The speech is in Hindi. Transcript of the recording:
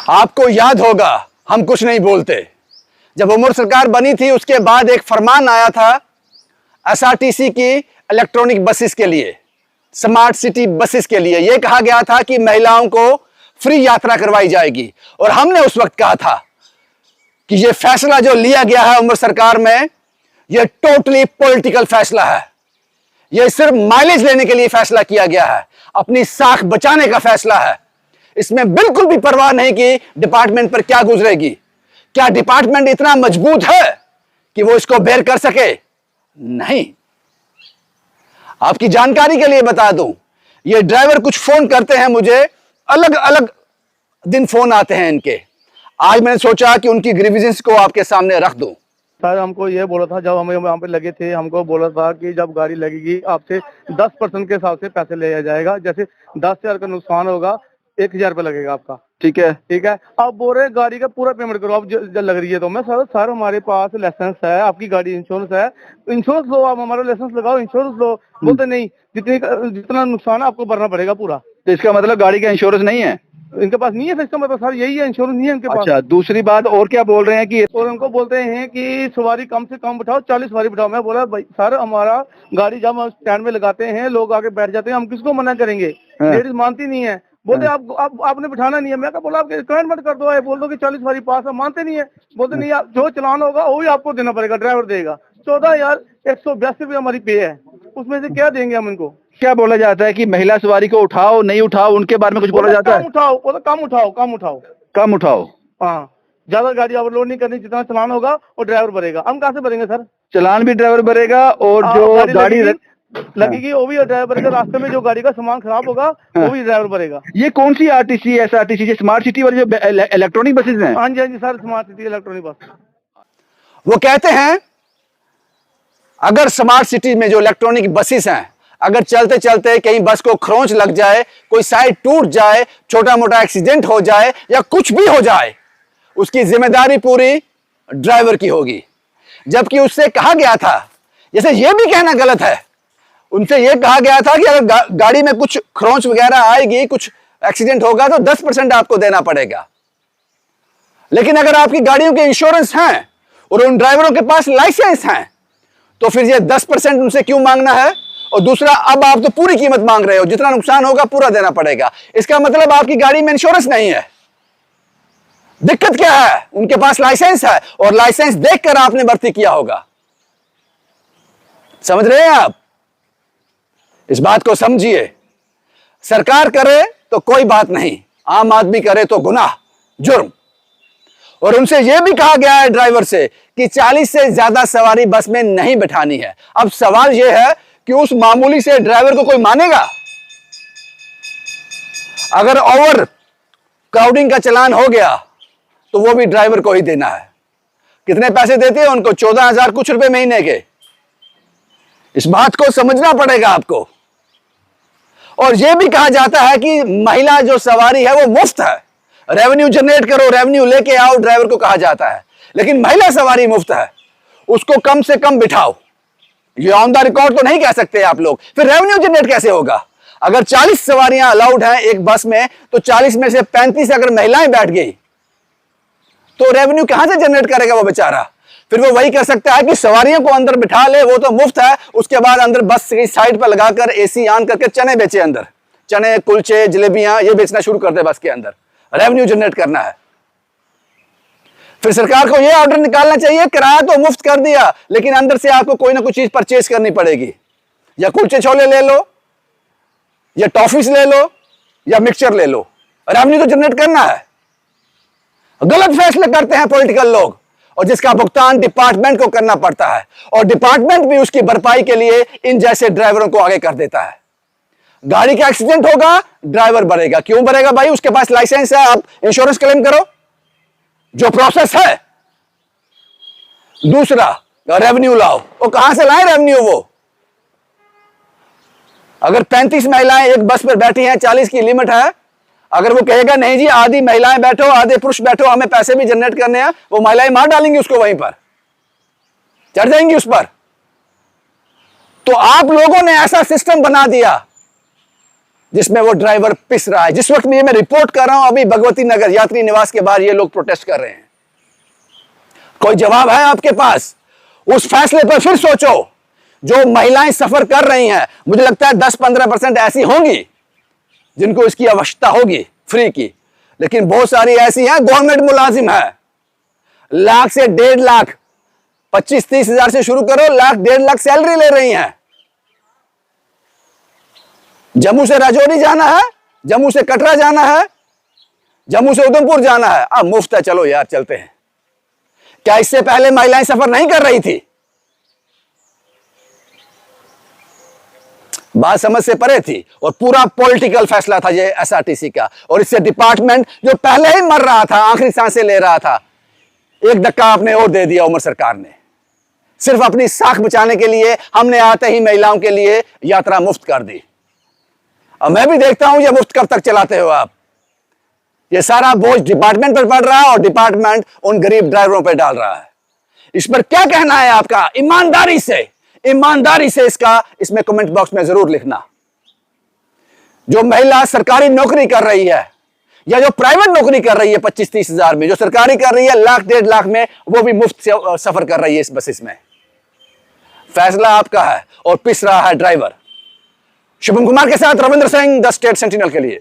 आपको याद होगा, हम कुछ नहीं बोलते। जब उमर सरकार बनी थी उसके बाद एक फरमान आया था एसआरटीसी की इलेक्ट्रॉनिक बसेस के लिए, स्मार्ट सिटी बसेस के लिए। यह कहा गया था कि महिलाओं को फ्री यात्रा करवाई जाएगी। और हमने उस वक्त कहा था कि यह फैसला जो लिया गया है उमर सरकार में, यह टोटली पॉलिटिकल फैसला है। यह सिर्फ माइलेज लेने के लिए फैसला किया गया है, अपनी साख बचाने का फैसला है। इसमें बिल्कुल भी परवाह नहीं कि डिपार्टमेंट पर क्या गुजरेगी। क्या डिपार्टमेंट इतना मजबूत है कि वो इसको बेर कर सके? नहीं। आपकी जानकारी के लिए बता दूं, ये ड्राइवर कुछ फोन करते हैं मुझे, अलग अलग दिन फोन आते हैं इनके। आज मैंने सोचा कि उनकी ग्रीवेंसेस को आपके सामने रख दूं। सर हमको ये बोला था, जब हमें वहाँ पे लगे थे, हमको बोला था कि जब गाड़ी लगेगी आपसे 10% के हिसाब से पैसे लिया जाएगा। जैसे 10,000 का नुकसान होगा 1,000 रुपये लगेगा आपका। ठीक है, ठीक है। आप बोल रहे हैं गाड़ी का पूरा पेमेंट करो आप जब लग रही है तो। मैं सर हमारे पास लाइसेंस है, आपकी गाड़ी इंश्योरेंस है, इंश्योरेंस लो, आप हमारा लाइसेंस लगाओ, इंश्योरेंस लो। बोलते नहीं, जितना नुकसान है आपको भरना पड़ेगा पूरा। तो इसका मतलब गाड़ी का इंश्योरेंस नहीं है इनके पास? नहीं है। इसका मतलब सर यही है, इंश्योरेंस नहीं है इनके पास। अच्छा, दूसरी बात और क्या बोल रहे हैं कि और उनको बोलते हैं कि सवारी कम से कम बिठाओ, 40 सवारी बिठाओ। मैं बोला भाई सर, हमारा गाड़ी जब हम स्टैंड में लगाते हैं लोग आके बैठ जाते हैं, हम किसको मना करेंगे? लेडीज मानती नहीं है, बोलते आपने बिठाना नहीं है। मैं बोला आप रिकमेंड मत कर दो, बोल दो कि 40 सवारी पास है, मानते नहीं है। बोलते नहीं, आप जो चलान होगा वही आपको देना पड़ेगा, ड्राइवर देगा। 14,182 रुपये हमारी पे है, उसमें से क्या देंगे हम इनको? क्या बोला जाता है कि महिला सवारी को उठाओ नहीं उठाओ, उनके बारे में कुछ बोला जाता है? कम उठाओ, बोला कम उठाओ, कम उठाओ, कम उठाओ। हाँ, ज्यादा गाड़ी ओवरलोड नहीं करनी, जितना चलान होगा वो ड्राइवर भरेगा। हम कहाँ से भरेंगे सर? चलान भी ड्राइवर भरेगा और जो गाड़ी लगेगी वो भी ड्राइवर भरेगा। रास्ते में जो गाड़ी का सामान खराब होगा वो भी ड्राइवर भरेगा। ये कौन सी आरटीसी, एसआरटीसी, स्मार्ट सिटी वाली जो इलेक्ट्रॉनिक बसेज हैं? हाँ जी, हाँ जी सर, स्मार्ट सिटी इलेक्ट्रॉनिक बस। वो कहते हैं अगर स्मार्ट सिटी में जो इलेक्ट्रॉनिक बसेस हैं, अगर चलते चलते कहीं बस को खरोंच लग जाए, कोई साइड टूट जाए, छोटा मोटा एक्सीडेंट हो जाए या कुछ भी हो जाए, उसकी जिम्मेदारी पूरी ड्राइवर की होगी। जबकि उससे कहा गया था, जैसे यह भी कहना गलत है, उनसे यह कहा गया था कि अगर गाड़ी में कुछ खरोंच वगैरह आएगी, कुछ एक्सीडेंट होगा तो 10% आपको देना पड़ेगा। लेकिन अगर आपकी गाड़ियों के इंश्योरेंस हैं और उन ड्राइवरों के पास लाइसेंस हैं, तो फिर ये 10% उनसे क्यों मांगना है? और दूसरा, अब आप तो पूरी कीमत मांग रहे हो, जितना नुकसान होगा पूरा देना पड़ेगा। इसका मतलब आपकी गाड़ी में इंश्योरेंस नहीं है। दिक्कत क्या है? उनके पास लाइसेंस है और लाइसेंस देखकर आपने भर्ती किया होगा। समझ रहे हैं आप? इस बात को समझिए। सरकार करे तो कोई बात नहीं, आम आदमी करे तो गुनाह, जुर्म। और उनसे यह भी कहा गया है ड्राइवर से कि 40 से ज्यादा सवारी बस में नहीं बिठानी है। अब सवाल यह है कि उस मामूली से ड्राइवर को कोई मानेगा? अगर ओवर क्राउडिंग का चालान हो गया तो वो भी ड्राइवर को ही देना है। कितने पैसे देते हैं उनको? 14,000 कुछ रुपए महीने के। इस बात को समझना पड़ेगा आपको। और यह भी कहा जाता है कि महिला जो सवारी है वो मुफ्त है, रेवेन्यू जनरेट करो, रेवेन्यू लेके आओ, ड्राइवर को कहा जाता है। लेकिन महिला सवारी मुफ्त है, उसको कम से कम बिठाओ। ये ऑन द रिकॉर्ड तो नहीं कह सकते आप लोग, फिर रेवेन्यू जनरेट कैसे होगा? अगर 40 सवारियां अलाउड हैं एक बस में, तो 40 में से 35 अगर महिलाएं बैठ गई तो रेवेन्यू कहां से जनरेट करेगा वो बेचारा? फिर वो वही कर सकता है कि सवारियों को अंदर बिठा ले, वो तो मुफ्त है, उसके बाद अंदर बस की साइड पर लगाकर एसी ऑन करके चने बेचे, अंदर चने, कुलचे, जलेबियां ये बेचना शुरू कर दे बस के अंदर। रेवेन्यू जनरेट करना है। फिर सरकार को यह ऑर्डर निकालना चाहिए, किराया तो मुफ्त कर दिया, लेकिन अंदर से आपको कोई ना कोई चीज परचेज करनी पड़ेगी। या कुलचे छोले ले लो, या टॉफीज ले लो, या मिक्सचर ले लो। रेवेन्यू तो जनरेट करना है। गलत फैसले करते हैं पॉलिटिकल लोग, और जिसका भुगतान डिपार्टमेंट को करना पड़ता है, और डिपार्टमेंट भी उसकी भरपाई के लिए इन जैसे ड्राइवरों को आगे कर देता है। गाड़ी का एक्सीडेंट होगा, ड्राइवर भरेगा। क्यों भरेगा भाई? उसके पास लाइसेंस है, आप इंश्योरेंस क्लेम करो, जो प्रोसेस है। दूसरा, रेवेन्यू लाओ। वो कहां से लाए रेवेन्यू? वो अगर 35 महिलाएं एक बस पर बैठी हैं, 40 की लिमिट है, अगर वो कहेगा नहीं जी आधी महिलाएं बैठो आधे पुरुष बैठो, हमें पैसे भी जनरेट करने हैं, वो महिलाएं मार डालेंगी उसको, वहीं पर चढ़ जाएंगी उस पर। तो आप लोगों ने ऐसा सिस्टम बना दिया जिसमें वो ड्राइवर पिस रहा है। जिस वक्त में ये मैं रिपोर्ट कर रहा हूं, अभी भगवती नगर यात्री निवास के बाहर ये लोग प्रोटेस्ट कर रहे हैं। कोई जवाब है आपके पास? उस फैसले पर फिर सोचो। जो महिलाएं सफर कर रही हैं, मुझे लगता है 10-15% ऐसी होंगी जिनको इसकी आवश्यकता होगी फ्री की, लेकिन बहुत सारी ऐसी हैं गवर्नमेंट मुलाजिम है, लाख से 1.5 लाख, 25-30 हजार से शुरू करो, लाख 1.5 लाख सैलरी ले रही हैं। जम्मू से राजौरी जाना है, जम्मू से कटरा जाना है, जम्मू से उधमपुर जाना है, अब मुफ्त है, चलो यार चलते हैं। क्या इससे पहले महिलाएं सफर नहीं कर रही थी? बात समझ से परे थी, और पूरा पॉलिटिकल फैसला था ये एसआरटीसी का। और इससे डिपार्टमेंट जो पहले ही मर रहा था, आखिरी सांसें ले रहा था, एक धक्का आपने और दे दिया उमर सरकार ने। सिर्फ अपनी साख बचाने के लिए हमने आते ही महिलाओं के लिए यात्रा मुफ्त कर दी। अब मैं भी देखता हूं ये मुफ्त कब तक चलाते हो आप। ये सारा बोझ डिपार्टमेंट पर पड़ रहा है और डिपार्टमेंट उन गरीब ड्राइवरों पर डाल रहा है। इस पर क्या कहना है आपका? ईमानदारी से इसमें कमेंट बॉक्स में जरूर लिखना। जो महिला सरकारी नौकरी कर रही है या जो प्राइवेट नौकरी कर रही है 25-30 हजार में, जो सरकारी कर रही है लाख 1.5 लाख में, वो भी मुफ्त से सफर कर रही है इस बसेस में। फैसला आपका है और पिस रहा है ड्राइवर। शुभम कुमार के साथ Ravindra Singh, the state sentinel के लिए।